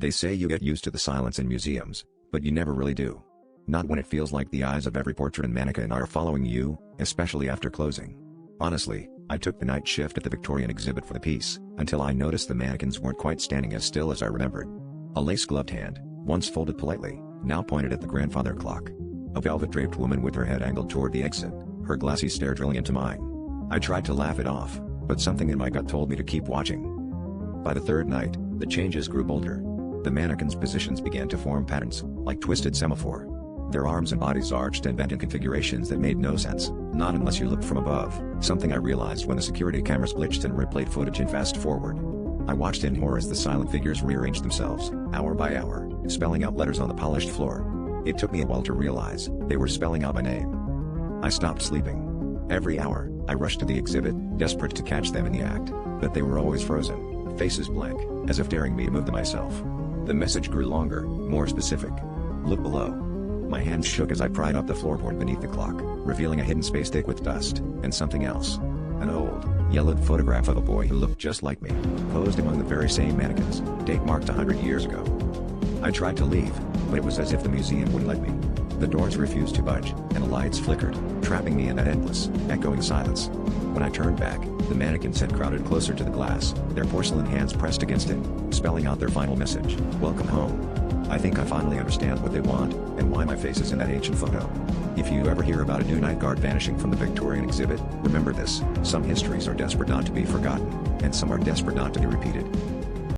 They say you get used to the silence in museums, but you never really do. Not when it feels like the eyes of every portrait and mannequin are following you, especially after closing. Honestly, I took the night shift at the Victorian exhibit for the piece, until I noticed the mannequins weren't quite standing as still as I remembered. A lace-gloved hand, once folded politely, now pointed at the grandfather clock. A velvet-draped woman with her head angled toward the exit, her glassy stare drilling into mine. I tried to laugh it off, but something in my gut told me to keep watching. By the third night, the changes grew bolder. The mannequins' positions began to form patterns, like twisted semaphore. Their arms and bodies arched and bent in configurations that made no sense, not unless you looked from above, something I realized when the security cameras glitched and replayed footage in fast forward. I watched in horror as the silent figures rearranged themselves, hour by hour, spelling out letters on the polished floor. It took me a while to realize they were spelling out my name. I stopped sleeping. Every hour, I rushed to the exhibit, desperate to catch them in the act, but they were always frozen, faces blank, as if daring me to move them myself. The message grew longer, more specific. Look below. My hands shook as I pried up the floorboard beneath the clock, revealing a hidden space thick with dust, and something else. An old, yellowed photograph of a boy who looked just like me, posed among the very same mannequins, date marked 100 years ago. I tried to leave, but it was as if the museum wouldn't let me. The doors refused to budge, and the lights flickered, trapping me in that endless, echoing silence. When I turned back, the mannequins had crowded closer to the glass, their porcelain hands pressed against it, spelling out their final message: "Welcome home." I think I finally understand what they want, and why my face is in that ancient photo. If you ever hear about a new night guard vanishing from the Victorian exhibit, remember this: some histories are desperate not to be forgotten, and some are desperate not to be repeated.